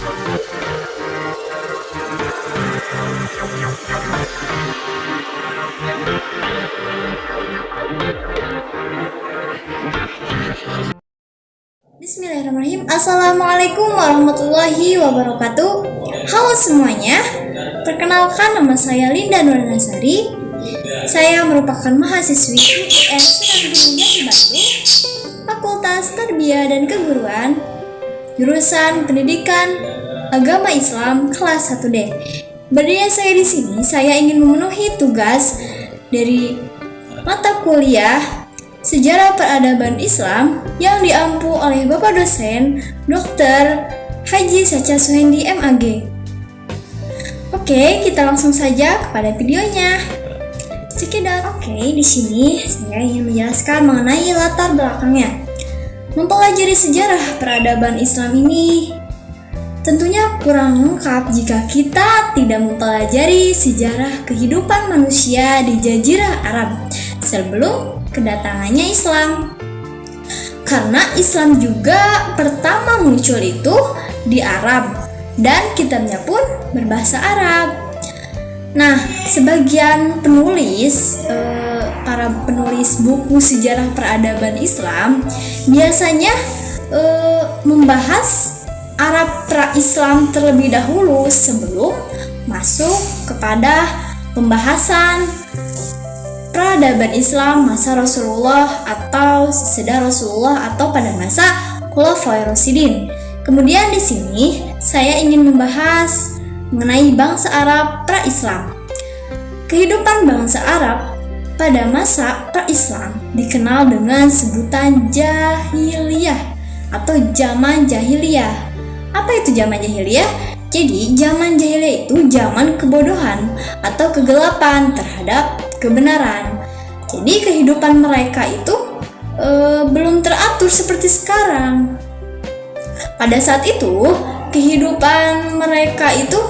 Bismillahirrahmanirrahim. Assalamualaikum warahmatullahi wabarakatuh. Halo semuanya. Perkenalkan, nama saya Linda Nurlanasari. Saya merupakan mahasiswi UIN Sunan Gunung Jati Bandung, Fakultas Tarbiyah dan Keguruan, jurusan Pendidikan Agama Islam kelas 1D. Berdiri saya di sini, saya ingin memenuhi tugas dari mata kuliah Sejarah Peradaban Islam yang diampu oleh Bapak dosen Dr. Haji Sacha Suhendi MAG. Oke, kita langsung saja kepada videonya. Cekidot. Oke, di sini saya ingin menjelaskan mengenai latar belakangnya. Mempelajari sejarah peradaban Islam ini tentunya kurang lengkap jika kita tidak mempelajari sejarah kehidupan manusia di Jazirah Arab sebelum kedatangannya Islam. Karena Islam juga pertama muncul itu di Arab dan kitabnya pun berbahasa Arab. Nah, sebagian penulis, para penulis buku sejarah peradaban Islam biasanya membahas Arab pra-Islam terlebih dahulu sebelum masuk kepada pembahasan peradaban Islam masa Rasulullah atau sesudah Rasulullah atau pada masa Khulafaur Rasyidin. Kemudian di sini saya ingin membahas mengenai bangsa Arab pra-Islam. Kehidupan bangsa Arab pada masa pra-Islam dikenal dengan sebutan jahiliyah atau zaman jahiliyah. Apa itu zaman jahiliyah? Jadi zaman jahiliyah itu zaman kebodohan atau kegelapan terhadap kebenaran. Jadi kehidupan mereka itu belum teratur seperti sekarang. Pada saat itu kehidupan mereka itu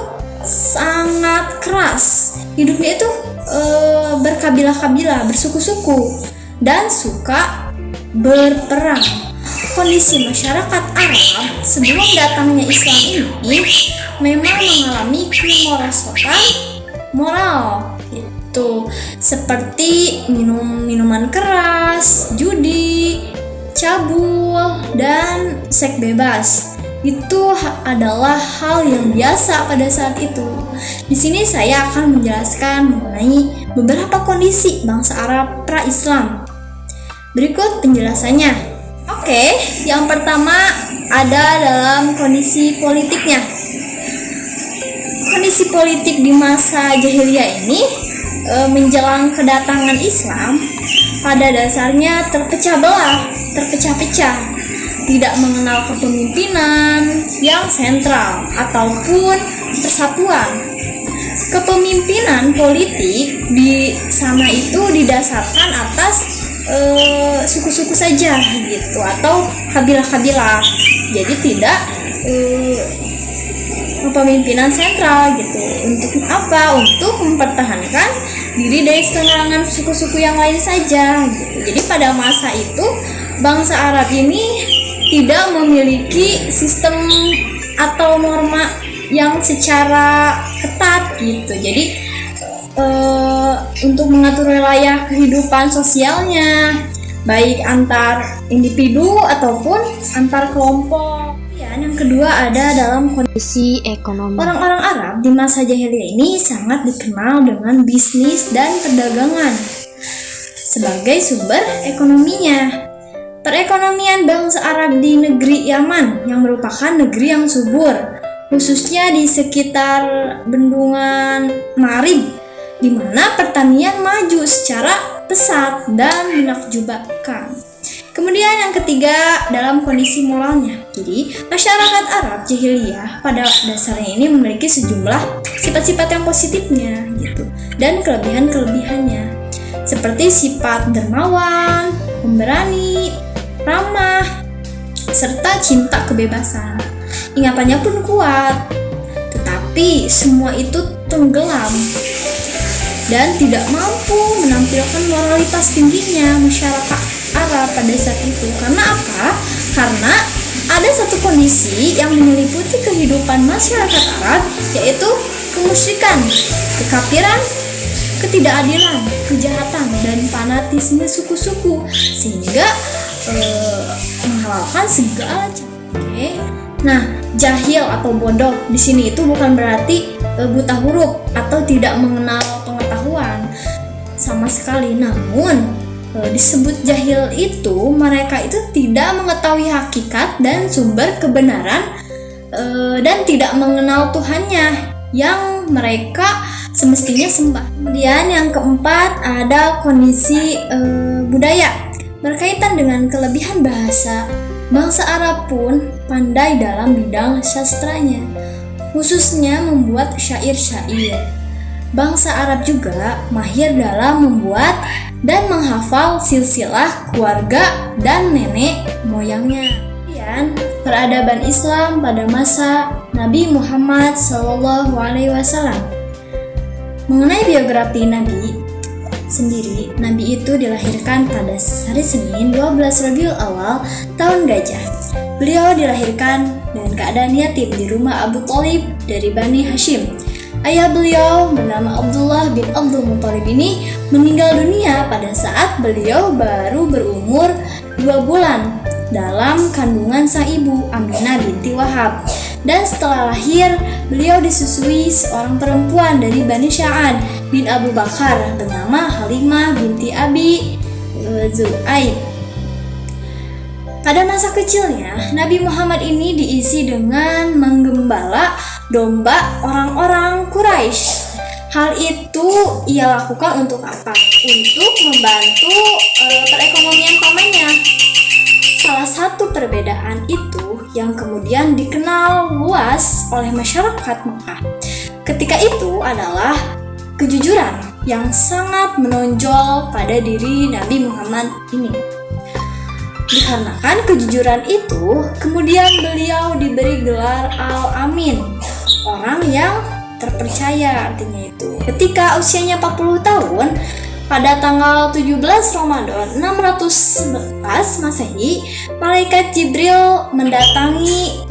sangat keras. Hidupnya itu berkabilah-kabilah, bersuku-suku, dan suka berperang. Kondisi masyarakat Arab sebelum datangnya Islam ini memang mengalami kemerosotan moral, itu seperti minuman keras, judi, cabul, dan seks bebas. Itu adalah hal yang biasa pada saat itu. Di sini saya akan menjelaskan mengenai beberapa kondisi bangsa Arab pra-Islam. Berikut penjelasannya. Oke, yang pertama ada dalam kondisi politiknya. Kondisi politik di masa jahiliyah ini menjelang kedatangan Islam pada dasarnya terpecah belah, terpecah-pecah, tidak mengenal kepemimpinan yang sentral ataupun persatuan. Kepemimpinan politik di sana itu didasarkan atas suku-suku saja gitu atau kabilah-kabilah. Jadi tidak kepemimpinan sentral gitu. Untuk apa? Untuk mempertahankan diri dari serangan suku-suku yang lain saja gitu. Jadi pada masa itu bangsa Arab ini tidak memiliki sistem atau norma yang secara ketat gitu. Jadi untuk mengatur wilayah kehidupan sosialnya baik antar individu ataupun antar kelompok. Yang kedua ada dalam kondisi ekonomi. Orang-orang Arab di masa jahiliyah ini sangat dikenal dengan bisnis dan perdagangan sebagai sumber ekonominya. Perekonomian bangsa Arab di negeri Yaman yang merupakan negeri yang subur, khususnya di sekitar bendungan Marib, di mana pertanian maju secara pesat dan menakjubkan. Kemudian yang ketiga dalam kondisi moralnya. Jadi masyarakat Arab jahiliyah pada dasarnya ini memiliki sejumlah sifat-sifat yang positifnya gitu dan kelebihan-kelebihannya, seperti sifat dermawan, pemberani, ramah, serta cinta kebebasan. Ingatannya pun kuat, tetapi semua itu tenggelam dan tidak mampu menampilkan moralitas tingginya masyarakat Arab pada saat itu. Karena apa? Karena ada satu kondisi yang menyeliputi kehidupan masyarakat Arab, yaitu kemusyrikan, kekafiran, ketidakadilan, kejahatan, dan fanatisme suku-suku, sehingga menghalalkan segala cara. Nah, jahil atau bodoh di sini itu bukan berarti buta huruf atau tidak mengenal pengetahuan sama sekali, namun disebut jahil itu mereka itu tidak mengetahui hakikat dan sumber kebenaran dan tidak mengenal Tuhannya yang mereka semestinya sembah. Kemudian yang keempat ada kondisi budaya. Berkaitan dengan kelebihan bahasa, bangsa Arab pun pandai dalam bidang sastranya, khususnya membuat syair-syair. Bangsa Arab juga mahir dalam membuat dan menghafal silsilah keluarga dan nenek moyangnya. Kemudian peradaban Islam pada masa Nabi Muhammad SAW. Mengenai biografi Nabi sendiri, Nabi itu dilahirkan pada hari Senin 12 Rabiul Awal tahun Gajah. Beliau dilahirkan dengan keadaan yatim di rumah Abu Thalib dari Bani Hashim. Ayah beliau bernama Abdullah bin Abdul Muthalib ini meninggal dunia pada saat beliau baru berumur 2 bulan dalam kandungan sang ibu Aminah binti Wahab. Dan setelah lahir, beliau disusui seorang perempuan dari Bani Sya'ad bin Abu Bakar bernama Halimah binti Abi Zu'aib. Pada masa kecilnya, Nabi Muhammad ini diisi dengan menggembala domba orang-orang Quraisy. Hal itu ia lakukan untuk apa? Untuk membantu perekonomian pamannya. Salah satu perbedaan itu yang kemudian dikenal luas oleh masyarakat Mekah ketika itu adalah kejujuran yang sangat menonjol pada diri Nabi Muhammad ini. Dikarenakan kejujuran itu, kemudian beliau diberi gelar Al-Amin, orang yang terpercaya artinya itu. Ketika usianya 40 tahun, pada tanggal 17 Ramadan 611 Masehi, malaikat Jibril mendatangi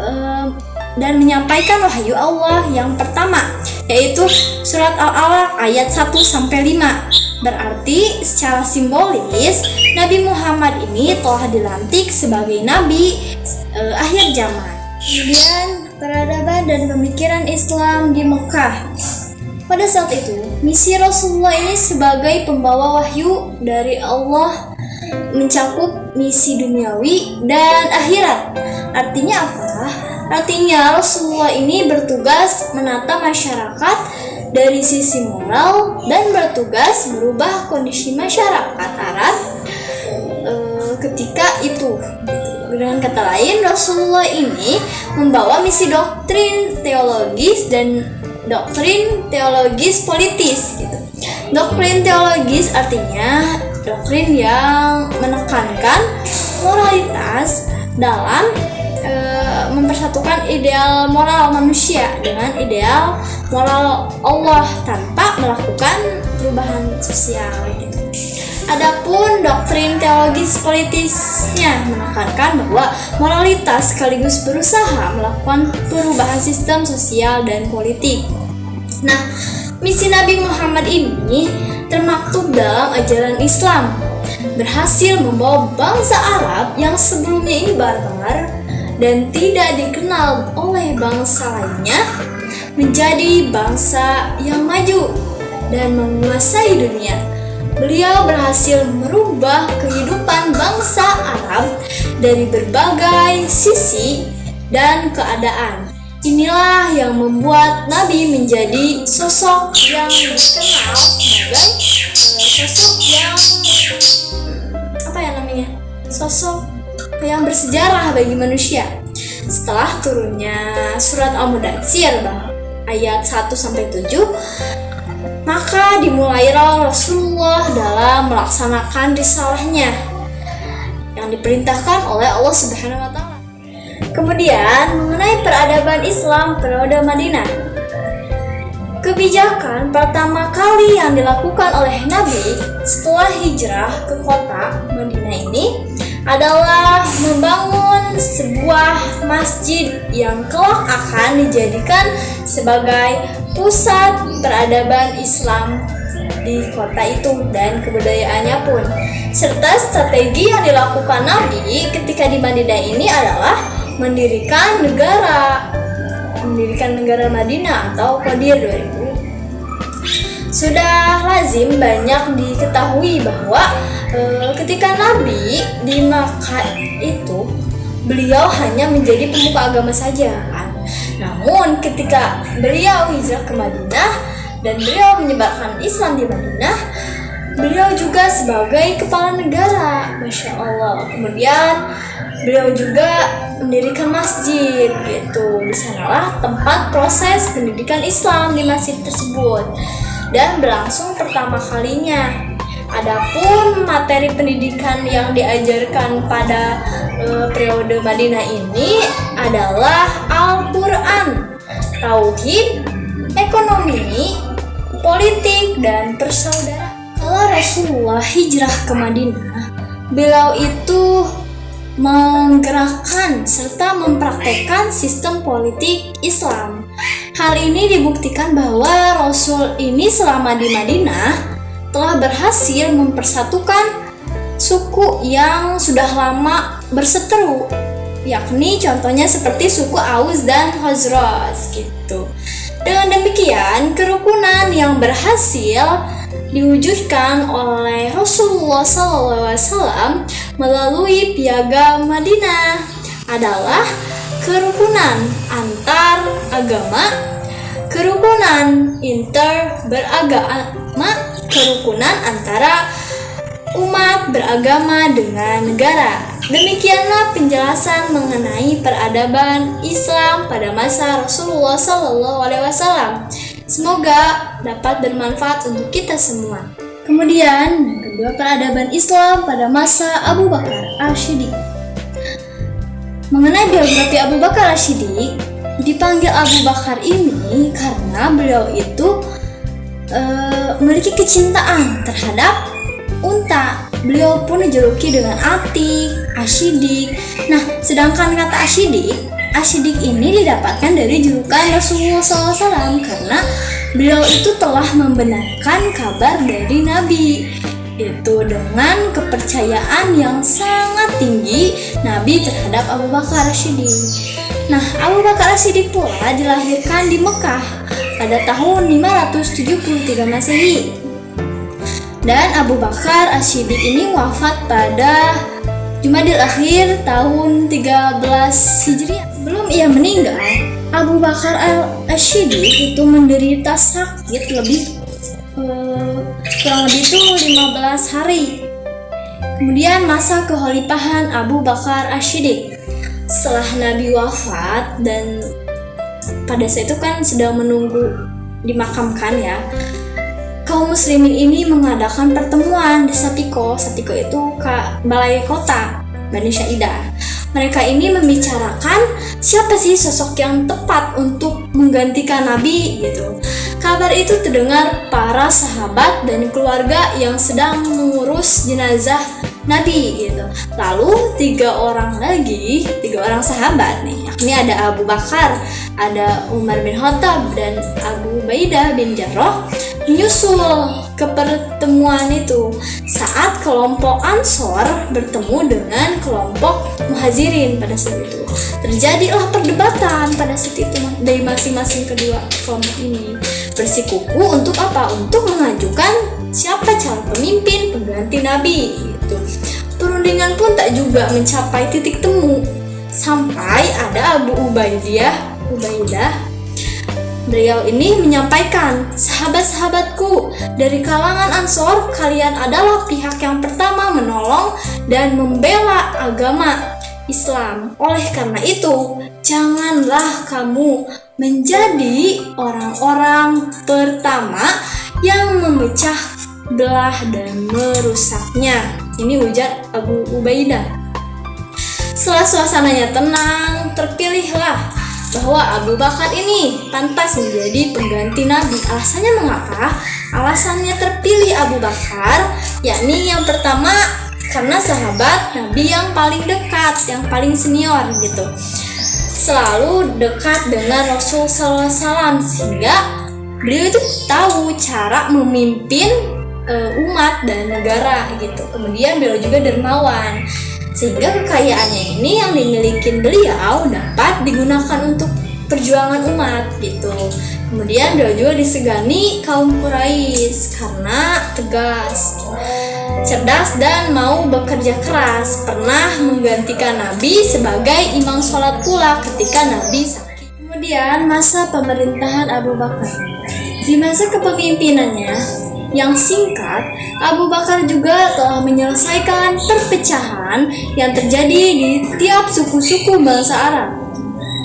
dan menyampaikan wahyu Allah yang pertama, yaitu surat Al-Alaq ayat 1-5. Berarti secara simbolis Nabi Muhammad ini telah dilantik sebagai nabi akhir zaman. Kemudian peradaban dan pemikiran Islam di Mekah. Pada saat itu, misi Rasulullah ini sebagai pembawa wahyu dari Allah mencakup misi duniawi dan akhirat. Artinya apa? Artinya Rasulullah ini bertugas menata masyarakat dari sisi moral dan bertugas merubah kondisi masyarakat Arab ketika itu. Dengan kata lain, Rasulullah ini membawa misi doktrin teologis dan doktrin teologis politis gitu. Doktrin teologis artinya doktrin yang menekankan moralitas dalam mempersatukan ideal moral manusia dengan ideal moral Allah tanpa melakukan perubahan sosial gitu. Adapun doktrin teologis politisnya menekankan bahwa moralitas sekaligus berusaha melakukan perubahan sistem sosial dan politik. Nah, misi Nabi Muhammad ini termaktub dalam ajaran Islam, berhasil membawa bangsa Arab yang sebelumnya ini barbar dan tidak dikenal oleh bangsa lainnya menjadi bangsa yang maju dan menguasai dunia. Beliau berhasil merubah kehidupan bangsa Arab dari berbagai sisi dan keadaan. Inilah yang membuat Nabi menjadi sosok yang dikenal sebagai sosok yang sosok yang bersejarah bagi manusia. Setelah turunnya surat Al-Mudatsir ayat 1-7, maka dimulailah Rasulullah dalam melaksanakan risalahnya yang diperintahkan oleh Allah Subhanahu wa taala. Kemudian mengenai peradaban Islam periode Madinah. Kebijakan pertama kali yang dilakukan oleh Nabi setelah hijrah ke kota Madinah ini adalah membangun membangun sebuah masjid yang kelak akan dijadikan sebagai pusat peradaban Islam di kota itu dan kebudayaannya pun. Serta strategi yang dilakukan Nabi ketika di Madinah ini adalah mendirikan negara Madinah atau Qadir 2000. Sudah lazim banyak diketahui bahwa ketika Nabi di Makkah itu beliau hanya menjadi pemuka agama saja kan. Namun ketika beliau hijrah ke Madinah dan beliau menyebarkan Islam di Madinah, beliau juga sebagai kepala negara, Masya Allah. Kemudian beliau juga mendirikan masjid gitu. Di sanalah tempat proses pendidikan Islam di masjid tersebut dan berlangsung pertama kalinya. Adapun materi pendidikan yang diajarkan pada periode Madinah ini adalah Al-Quran, Tauhid, ekonomi, politik, dan persaudaraan. Kalau Rasulullah hijrah ke Madinah, beliau itu menggerakkan serta mempraktekkan sistem politik Islam. Hal ini dibuktikan bahwa Rasul ini selama di Madinah telah berhasil mempersatukan suku yang sudah lama berseteru, yakni contohnya seperti suku Aus dan Khazraj gitu. Dengan demikian, kerukunan yang berhasil diwujudkan oleh Rasulullah SAW melalui Piagam Madinah adalah kerukunan antar agama, kerukunan interberagama, kerukunan antara umat beragama dengan negara. Demikianlah penjelasan mengenai peradaban Islam pada masa Rasulullah SAW. Semoga dapat bermanfaat untuk kita semua. Kemudian, yang kedua, peradaban Islam pada masa Abu Bakar Ash-Shiddiq. Mengenai biografi Abu Bakar Ash-Shiddiq, dipanggil Abu Bakar ini karena beliau itu memiliki kecintaan terhadap unta. Beliau pun dijuluki dengan Atik, Ash-Shiddiq. Nah, sedangkan kata Ash-Shiddiq ini didapatkan dari julukan Rasulullah SAW karena beliau itu telah membenarkan kabar dari Nabi. Itu dengan kepercayaan yang sangat tinggi Nabi terhadap Abu Bakar Ash-Shiddiq. Nah, Abu Bakar Ash-Shiddiq pula dilahirkan di Mekah pada tahun 573 Masehi. Dan Abu Bakar Ash-Shiddiq ini wafat pada Jumadil Akhir tahun 13 Hijriah. Sebelum ia meninggal, Abu Bakar Ash-Shiddiq itu menderita sakit kurang lebih itu 15 hari. Kemudian masa kekhalifahan Abu Bakar Ash-Shiddiq. Setelah Nabi wafat dan pada saat itu kan sedang menunggu dimakamkan ya, kaum muslimin ini mengadakan pertemuan di Satiko. Satiko itu balai kota Bani Syaidah. Mereka ini membicarakan siapa sih sosok yang tepat untuk menggantikan Nabi gitu. Kabar itu terdengar para sahabat dan keluarga yang sedang mengurus jenazah Nabi gitu. Lalu tiga orang sahabat nih, yakni ada Abu Bakar, ada Umar bin Khattab, dan Abu Ubaidah bin Jarrah menyusul ke pertemuan itu saat kelompok Ansor bertemu dengan kelompok Muhajirin. Pada saat itu terjadilah perdebatan pada saat itu dari masing-masing kedua kelompok ini, bersikuku untuk apa? Untuk mengajukan siapa calon pemimpin pengganti Nabi gitu. Perundingan pun tak juga mencapai titik temu sampai ada Abu Ubaidah. Beliau ini menyampaikan, sahabat-sahabatku, dari kalangan Ansor, kalian adalah pihak yang pertama menolong dan membela agama Islam. Oleh karena itu, janganlah kamu menjadi orang-orang pertama yang memecah belah dan merusaknya. Ini ujar Abu Ubaidah. Setelah suasananya tenang, terpilihlah bahwa Abu Bakar ini pantas menjadi pengganti Nabi. Alasannya mengapa? Alasannya terpilih Abu Bakar, yakni yang pertama karena sahabat Nabi yang paling dekat, yang paling senior gitu, selalu dekat dengan Rasul SAW, sehingga beliau itu tahu cara memimpin umat dan negara gitu. Kemudian beliau juga dermawan, sehingga kekayaannya ini yang dimiliki beliau dapat digunakan untuk perjuangan umat gitu. Kemudian beliau juga disegani kaum Quraisy karena tegas, cerdas, dan mau bekerja keras. Pernah menggantikan Nabi sebagai imam sholat pula ketika Nabi sakit. Kemudian masa pemerintahan Abu Bakar. Di masa kepemimpinannya yang singkat, Abu Bakar juga telah menyelesaikan perpecahan yang terjadi di tiap suku-suku bangsa Arab.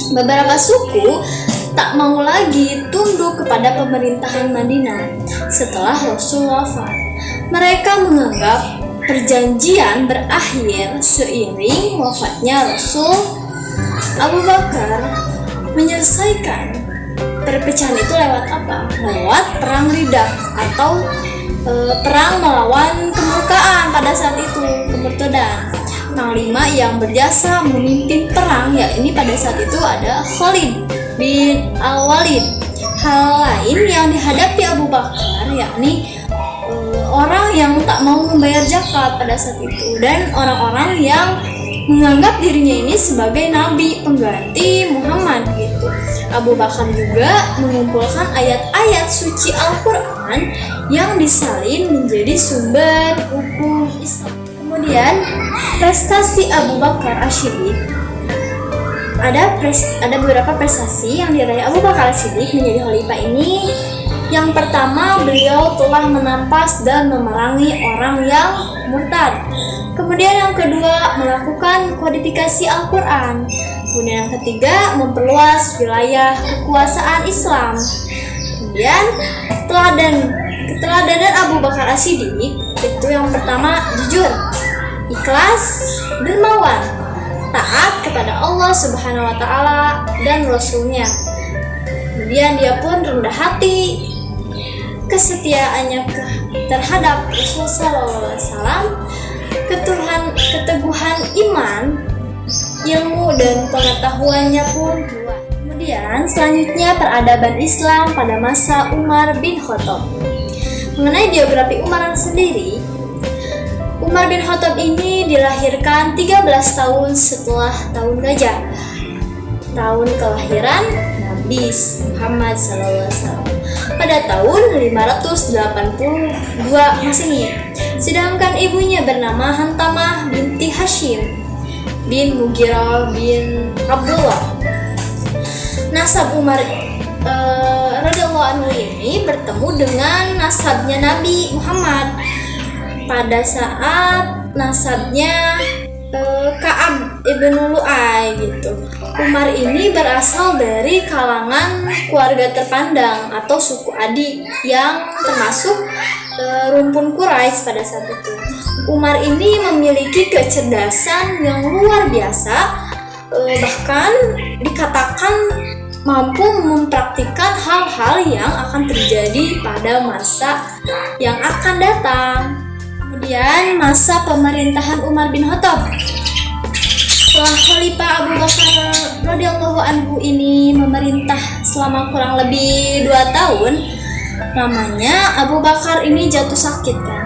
Beberapa suku tak mau lagi tunduk kepada pemerintahan Madinah setelah Rasul wafat. Mereka menganggap perjanjian berakhir seiring wafatnya Rasul. Abu Bakar menyelesaikan perpecahan itu lewat apa? Lewat perang Riddah atau perang melawan kemurkaan pada saat itu, kemurtadan. Panglima yang berjasa memimpin perang yakni pada saat itu ada Khalid bin Al-Walid. Hal lain yang dihadapi Abu Bakar yakni orang yang tak mau membayar zakat pada saat itu, dan orang-orang yang menganggap dirinya ini sebagai nabi pengganti Muhammad gitu. Abu Bakar juga mengumpulkan ayat-ayat suci Al-Quran yang disalin menjadi sumber hukum Islam. Kemudian prestasi Abu Bakar As-Siddiq, ada beberapa prestasi yang diraih Abu Bakar As-Siddiq menjadi khalifah ini. Yang pertama, beliau telah menampas dan memerangi orang yang murtad. Kemudian yang kedua, melakukan kodifikasi Al-Quran. Kemudian yang ketiga, memperluas wilayah kekuasaan Islam. Kemudian keteladanan Abu Bakar As-Siddiq itu yang pertama, jujur, ikhlas, dermawan, taat kepada Allah Subhanahu wa Ta'ala dan Rasulnya. Kemudian dia pun rendah hati, kesetiaannya terhadap Rasulullah SAW, keteguhan iman, ilmu dan pengetahuannya pun kuat. Kemudian selanjutnya peradaban Islam pada masa Umar bin Khattab. Mengenai biografi Umar sendiri, Umar bin Khattab ini dilahirkan 13 tahun setelah tahun gajah, tahun kelahiran Nabi Muhammad SAW, pada tahun 582 Masehi. Sedangkan ibunya bernama Hantamah binti Hashim bin Mughirah bin Abdullah. Nasab Umar radhiyallahu anhu ini bertemu dengan nasabnya Nabi Muhammad pada saat nasabnya Ka'ab ibn Lu'ay gitu. Umar ini berasal dari kalangan keluarga terpandang atau suku Adi yang termasuk rumpun Quraisy pada saat itu. Umar ini memiliki kecerdasan yang luar biasa, bahkan dikatakan mampu mempraktikkan hal-hal yang akan terjadi pada masa yang akan datang. Kemudian masa pemerintahan Umar bin Khattab. Setelah Khalifah Abu Bakar radhiyallahu anhu ini memerintah selama kurang lebih 2 tahun, namanya Abu Bakar ini jatuh sakit kan.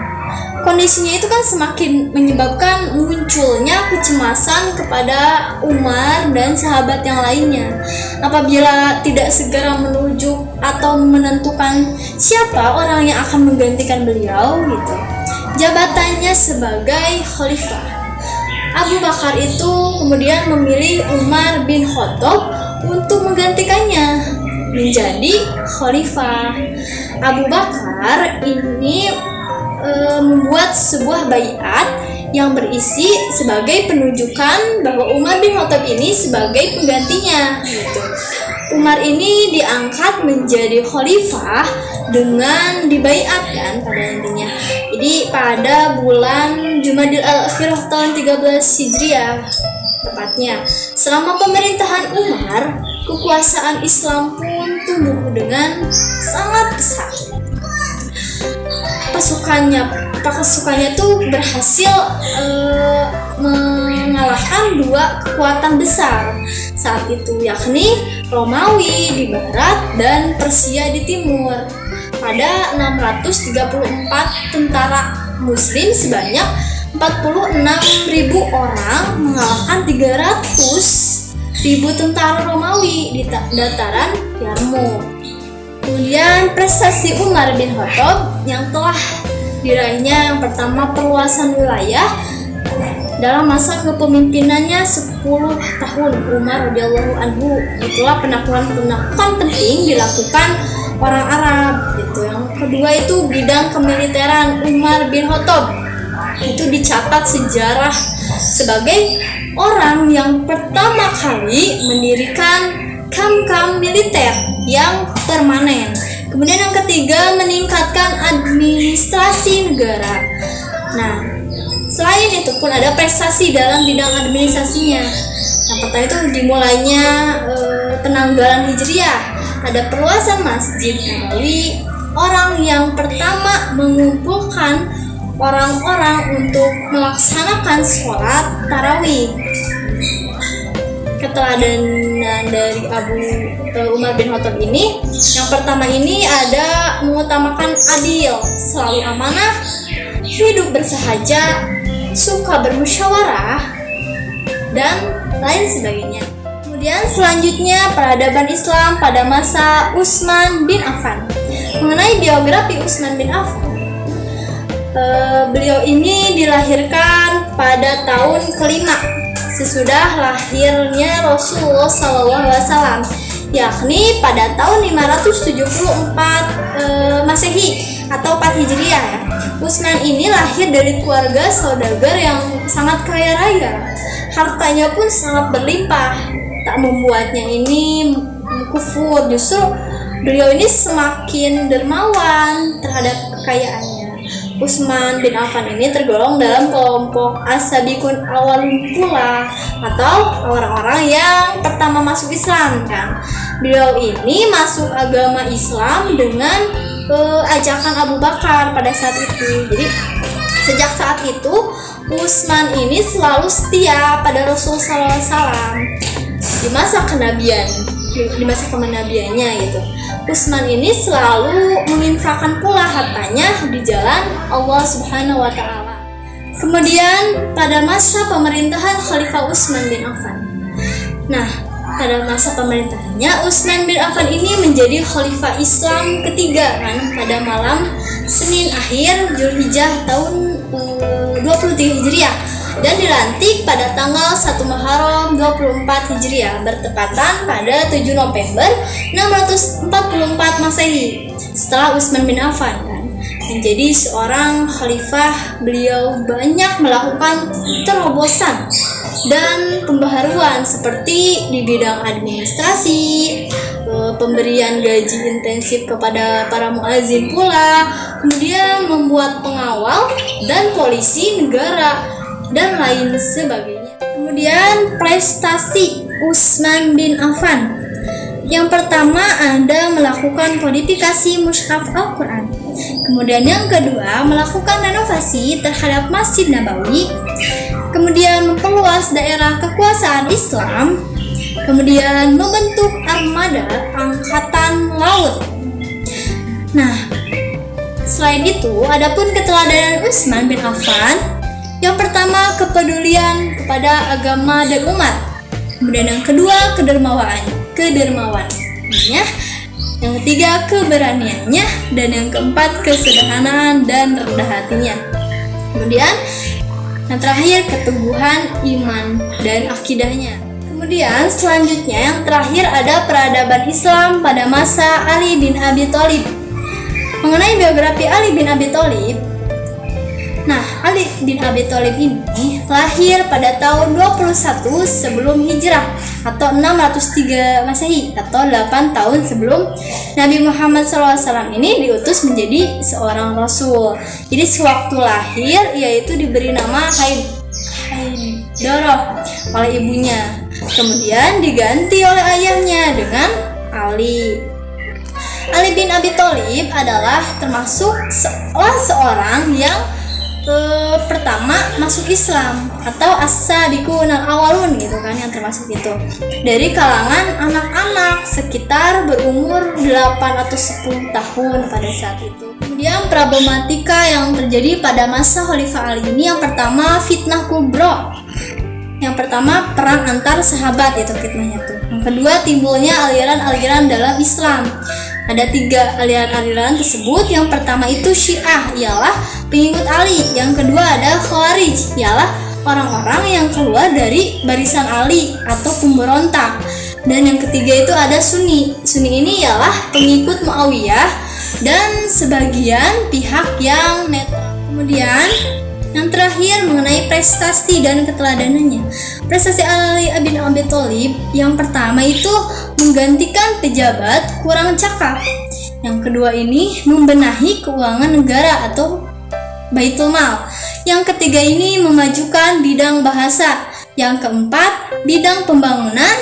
Kondisinya itu kan semakin menyebabkan munculnya kecemasan kepada Umar dan sahabat yang lainnya. Apabila tidak segera menunjuk atau menentukan siapa orang yang akan menggantikan beliau gitu, jabatannya sebagai khalifah. Abu Bakar itu kemudian memilih Umar bin Khattab untuk menggantikannya menjadi khalifah. Abu Bakar ini membuat sebuah baiat yang berisi sebagai penunjukan bahwa Umar bin Khattab ini sebagai penggantinya gitu. Umar ini diangkat menjadi khalifah dengan dibaiatkan pada intinya. Jadi pada bulan Jumadil Al-Akhirah tahun 13 Hijriah tepatnya. Selama pemerintahan Umar, kekuasaan Islam pun tumbuh dengan sangat pesat. Pasukannya pasukannya tuh berhasil mengalahkan dua kekuatan besar saat itu, yakni Romawi di barat dan Persia di timur. Pada 634 tentara Muslim sebanyak 46.000 orang mengalahkan 300.000 tentara Romawi di dataran Yarmouk. Kemudian prestasi Umar bin Khattab yang telah diraihnya, yang pertama perluasan wilayah dalam masa kepemimpinannya 10 tahun Umar radhiyallahu anhu. Itulah penaklukan penting dilakukan orang Arab gitu. Yang kedua itu bidang kemiliteran Umar bin Khattab itu dicatat sejarah sebagai orang yang pertama kali mendirikan kamp-kamp militer yang permanen. Kemudian yang ketiga meningkatkan administrasi negara. Nah, selain itu pun ada prestasi dalam bidang administrasinya. Yang pertama itu dimulainya penanggalan Hijriah, ada perluasan Masjid Nabawi, orang yang pertama mengumpulkan orang-orang untuk melaksanakan sholat tarawih. Keteladanan dari Umar bin Khattab ini, yang pertama ini ada mengutamakan adil, selalu amanah, hidup bersahaja, suka bermusyawarah, dan lain sebagainya. Kemudian selanjutnya peradaban Islam pada masa Utsman bin Affan. Mengenai biografi Utsman bin Affan, beliau ini dilahirkan pada tahun kelima sesudah lahirnya Rasulullah SAW, yakni pada tahun 574 Masehi atau 4 Hijriah ya. Utsman ini lahir dari keluarga saudagar yang sangat kaya raya. Hartanya pun sangat berlimpah, tak membuatnya ini kufur. Justru beliau ini semakin dermawan terhadap kekayaannya. Utsman bin Affan ini tergolong dalam kelompok as-sabiqun awwalun pula, atau orang-orang yang pertama masuk Islam kan. Beliau ini masuk agama Islam dengan ajakan Abu Bakar pada saat itu. Jadi sejak saat itu Utsman ini selalu setia pada Rasulullah SAW di masa kenabiannya gitu. Utsman ini selalu menginfakkan pula hartanya di jalan Allah Subhanahu wa taala. Kemudian pada masa pemerintahan Khalifah Utsman bin Affan. Nah, pada masa pemerintahannya Utsman bin Affan ini menjadi khalifah Islam ketiga kan, pada malam Senin akhir Zulhijjah tahun 23 Hijriah dan dilantik pada tanggal 1 Muharram 24 Hijriah bertepatan pada 7 November 644 Masehi. Setelah Utsman bin Affan kan menjadi seorang khalifah, beliau banyak melakukan terobosan dan pembaharuan seperti di bidang administrasi, pemberian gaji intensif kepada para muazin pula, kemudian membuat pengawal dan polisi negara dan lain sebagainya. Kemudian prestasi Utsman bin Affan. Yang pertama ada melakukan kodifikasi mushaf Al-Quran. Kemudian yang kedua melakukan renovasi terhadap Masjid Nabawi. Kemudian memperluas daerah kekuasaan Islam. Kemudian membentuk armada angkatan laut. Nah, selain itu adapun keteladanan Utsman bin Affan. Yang pertama kepedulian kepada agama dan umat. Kemudian yang kedua kedermawanannya. Yang ketiga keberaniannya, dan yang keempat kesederhanaan dan rendah hatinya. Kemudian yang terakhir keteguhan iman dan akidahnya. Kemudian selanjutnya yang terakhir ada peradaban Islam pada masa Ali bin Abi Thalib. Mengenai biografi Ali bin Abi Thalib. Nah, Ali bin Abi Thalib ini lahir pada tahun 21 sebelum Hijrah atau 603 Masehi atau 8 tahun sebelum Nabi Muhammad SAW ini diutus menjadi seorang Rasul. Jadi sewaktu lahir yaitu diberi nama Haidarah oleh ibunya. Kemudian diganti oleh ayahnya dengan Ali. Ali bin Abi Thalib adalah termasuk seorang yang Pertama masuk Islam atau as-sabiqun al-awwalun gitu kan, yang termasuk itu dari kalangan anak-anak sekitar berumur 8 atau 10 tahun pada saat itu. Kemudian problematika yang terjadi pada masa Khalifah Ali ini, yang pertama fitnah kubro. Yang pertama perang antar sahabat, itu fitnahnya tuh. Yang kedua timbulnya aliran-aliran dalam Islam. Ada 3 aliran-aliran tersebut. Yang pertama itu Syiah, ialah pengikut Ali. Yang kedua ada Khawarij, ialah orang-orang yang keluar dari barisan Ali atau pemberontak. Dan yang ketiga itu ada Sunni. Sunni ini ialah pengikut Muawiyah dan sebagian pihak yang netral. Kemudian yang terakhir mengenai prestasi dan keteladanannya. Prestasi Ali bin Abi Thalib yang pertama itu menggantikan pejabat kurang cakap. Yang kedua ini membenahi keuangan negara atau Baitul Mal. Yang ketiga ini memajukan bidang bahasa. Yang keempat bidang pembangunan.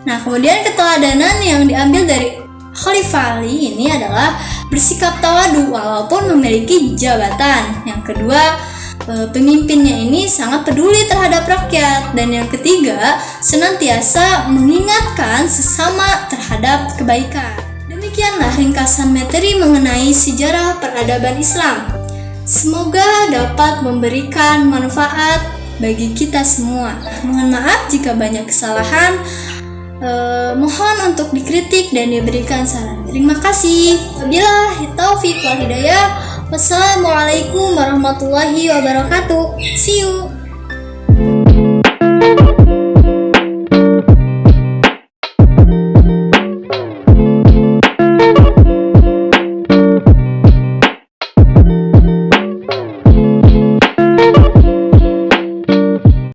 Nah, kemudian keteladanan yang diambil dari Khalifah Ali ini adalah bersikap tawadu walaupun memiliki jabatan. Yang kedua, pemimpinnya ini sangat peduli terhadap rakyat. Dan yang ketiga, senantiasa mengingatkan sesama terhadap kebaikan. Demikianlah ringkasan materi mengenai sejarah peradaban Islam. Semoga dapat memberikan manfaat bagi kita semua. Mohon maaf jika banyak kesalahan. Mohon untuk dikritik dan diberikan saran. Terima kasih. Wabillahi taufiq wal hidayah. Wassalamualaikum warahmatullahi wabarakatuh. See you.